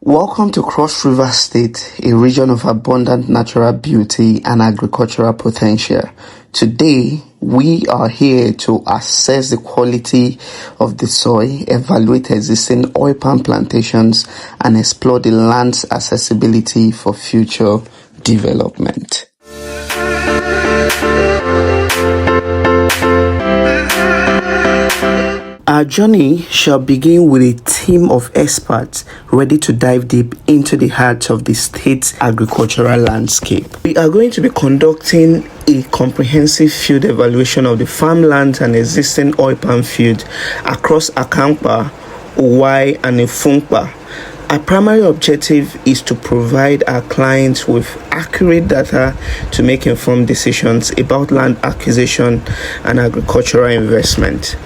Welcome to Cross River State, a region of abundant natural beauty and agricultural potential. Today, we are here to assess the quality of the soil, evaluate existing oil palm plantations, and explore the land's accessibility for future development. Our journey shall begin with a team of experts ready to dive deep into the heart of the state's agricultural landscape. We are going to be conducting a comprehensive field evaluation of the farmlands and existing oil palm fields across Akamkpa, Awai, and Efunkpa. Our primary objective is to provide our clients with accurate data to make informed decisions about land acquisition and agricultural investment.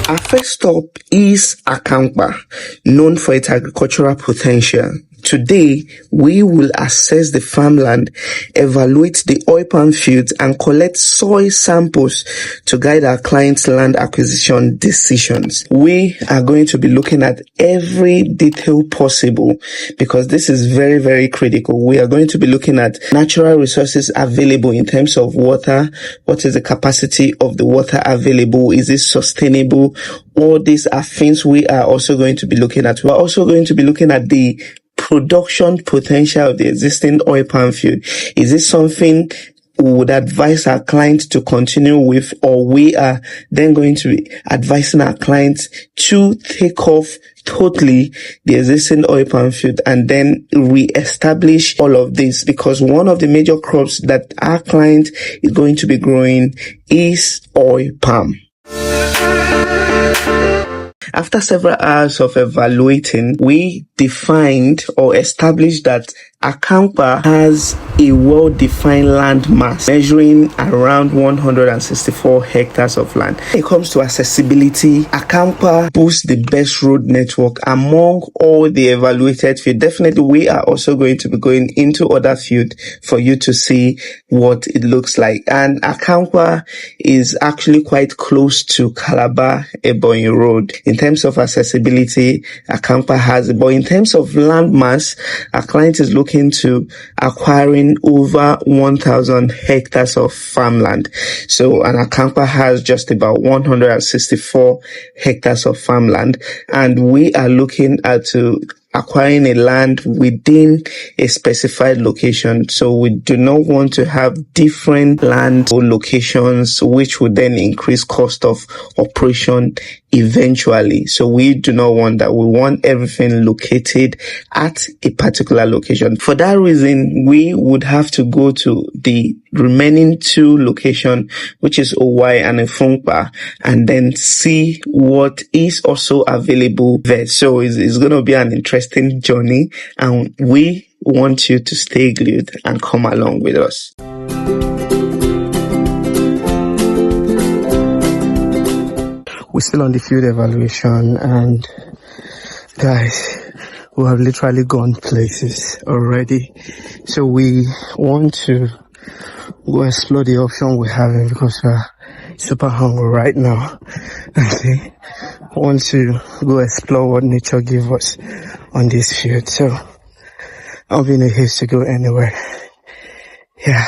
Our first stop is Akamkpa, known for its agricultural potential. Today, we will assess the farmland, evaluate the oil palm fields, and collect soil samples to guide our clients' land acquisition decisions. We are going to be looking at every detail possible because this is very, very critical. We are going to be looking at natural resources available in terms of water. What is the capacity of the water available? Is it sustainable? All these are things we are also going to be looking at. We're also going to be looking at the production potential of the existing oil palm field. Is it something we would advise our clients to continue with, or we are then going to be advising our clients to take off totally the existing oil palm field and then re-establish all of this? Because one of the major crops that our client is going to be growing is oil palm. After several hours of evaluating, we defined or established that Akamkpa has a well-defined land mass measuring around 164 hectares of land. When it comes to accessibility, Akamkpa boasts the best road network among all the evaluated fields. Definitely, we are also going to be going into other fields for you to see what it looks like. And Akamkpa is actually quite close to Calabar Ebonyi Road. In terms of accessibility, Akamkpa has it. But in terms of land mass, our client is looking to acquiring over 1,000 hectares of farmland. So, and Akamkpa has just about 164 hectares of farmland, and we are looking at acquiring a land within a specified location. So we do not want to have different land or locations, which would then increase cost of operation eventually. So we do not want that. We want everything located at a particular location. For that reason, we would have to go to the remaining two locations, which is Awai and Efunkpa, and then see what is also available there. So it's going to be an interesting journey, and we want you to stay glued and come along with us. We're still on the field evaluation, and guys, we have literally gone places already. So we want to go explore the option we're having because we're super hungry right now. Okay, I want to go explore what nature gives us on this field. So I'll be in a haste to go anywhere. Yeah.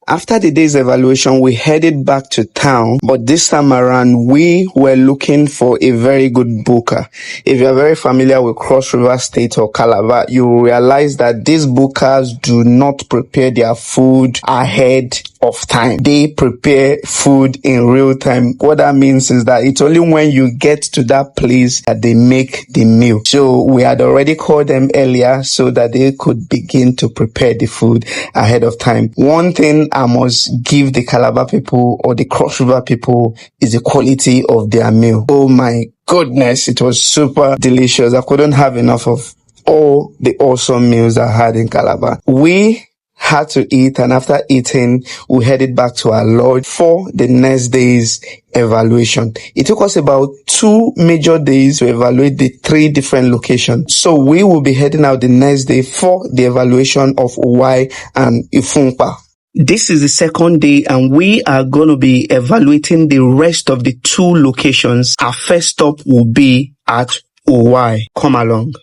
After the day's evaluation, we headed back to town, but this time around, we were looking for a very good booker. If you're very familiar with Cross River State or Calabar, you will realize that these bookers do not prepare their food ahead of time. They prepare food in real time. What that means is that it's only when you get to that place that they make the meal. So we had already called them earlier so that they could begin to prepare the food ahead of time. One thing I must give the Calabar people or the Cross River people is the quality of their meal. Oh my goodness, it was super delicious. I couldn't have enough of all the awesome meals I had in Calabar. We had to eat, and after eating, we headed back to our lodge for the next day's evaluation. It took us about 2 major days to evaluate the 3 different locations. So we will be heading out the next day for the evaluation of Awai and Ifunkpa. This is the second day, and we are going to be evaluating the rest of the 2 locations. Our first stop will be at Awai. Come along.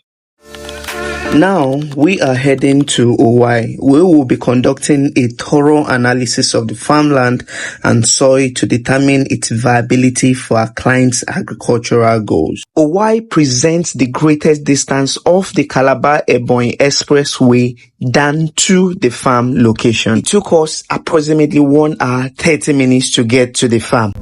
Now, we are heading to Awai. We will be conducting a thorough analysis of the farmland and soil to determine its viability for our clients' agricultural goals. Awai presents the greatest distance of the Calabar-Ebonyi Expressway than to the farm location. It took us approximately 1 hour 30 minutes to get to the farm.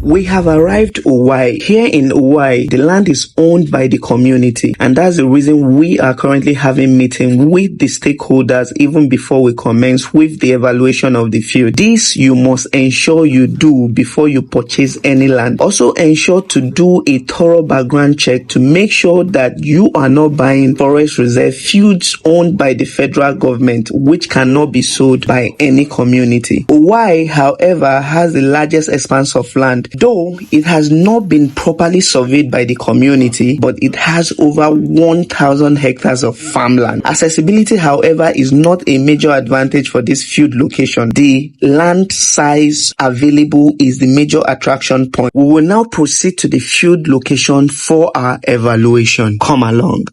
We have arrived Awai. Here in Awai, the land is owned by the community, and that's the reason we are currently having meeting with the stakeholders even before we commence with the evaluation of the field. This you must ensure you do before you purchase any land. Also ensure to do a thorough background check to make sure that you are not buying forest reserve fields owned by the federal government, which cannot be sold by any community. Awai, however, has the largest expanse of land. Though it has not been properly surveyed by the community, but it has over 1,000 hectares of farmland. Accessibility, however, is not a major advantage for this field location. The land size available is the major attraction point. We will now proceed to the field location for our evaluation. Come along.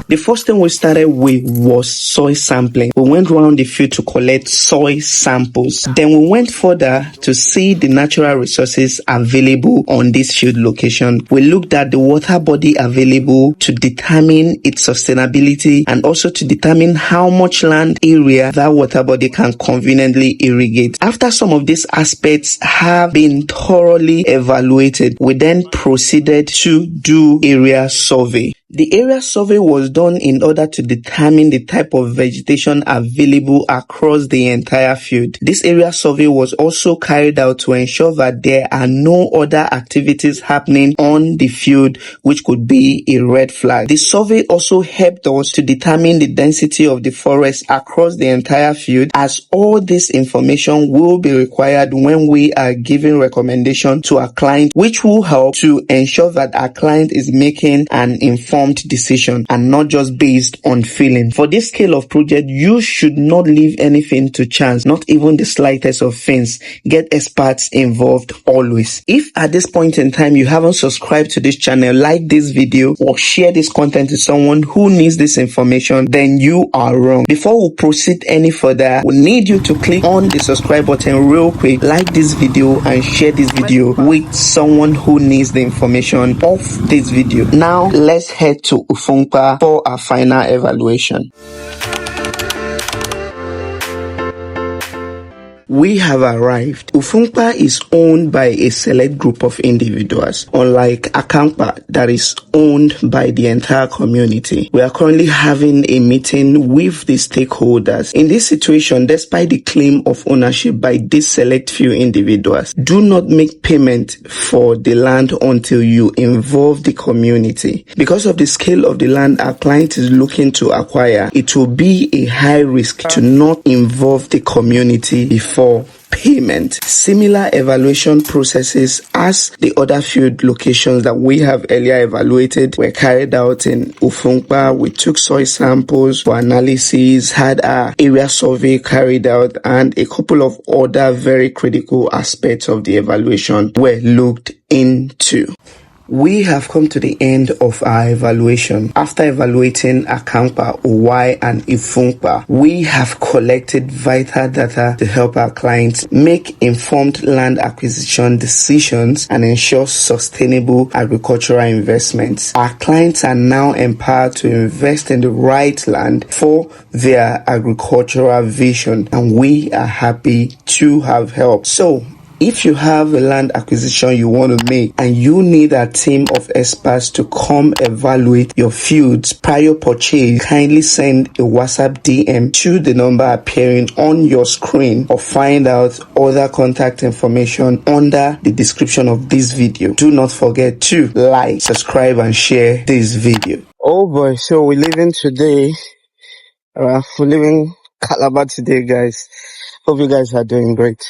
The first thing we started with was soil sampling. We went around the field to collect soil samples. Then we went further to see the natural resources available on this field location. We looked at the water body available to determine its sustainability and also to determine how much land area that water body can conveniently irrigate. After some of these aspects have been thoroughly evaluated, we then proceeded to do area survey. The area survey was done in order to determine the type of vegetation available across the entire field. This area survey was also carried out to ensure that there are no other activities happening on the field which could be a red flag. The survey also helped us to determine the density of the forest across the entire field, as all this information will be required when we are giving recommendation to our client, which will help to ensure that our client is making an informed decision and not just based on feeling. For this scale of project, you should not leave anything to chance, not even the slightest of things. Get experts involved always. If at this point in time you haven't subscribed to this channel, like this video or share this content to someone who needs this information, then you are wrong. Before we proceed any further, we need you to click on the subscribe button real quick, like this video and share this video with someone who needs the information of this video. Now let's head to Ifunkpa for our final evaluation. We have arrived. Ifunkpa is owned by a select group of individuals, unlike Akamkpa that is owned by the entire community. We are currently having a meeting with the stakeholders. In this situation, despite the claim of ownership by these select few individuals, do not make payment for the land until you involve the community. Because of the scale of the land our client is looking to acquire, it will be a high risk to not involve the community before payment. Similar evaluation processes as the other field locations that we have earlier evaluated were carried out in Ifunkpa. We took soil samples for analysis, had our area survey carried out, and a couple of other very critical aspects of the evaluation were looked into. We have come to the end of our evaluation. After evaluating Akamkpa, Awai, and Ifunkpa, we have collected vital data to help our clients make informed land acquisition decisions and ensure sustainable agricultural investments. Our clients are now empowered to invest in the right land for their agricultural vision, and we are happy to have helped. So, If you have a land acquisition you want to make and you need a team of experts to come evaluate your fields prior purchase, kindly send a WhatsApp DM to the number appearing on your screen or find out other contact information under the description of this video. Do not forget to like, subscribe and share this video. Oh boy, so we're leaving today. We're leaving Calabar today, guys. Hope you guys are doing great.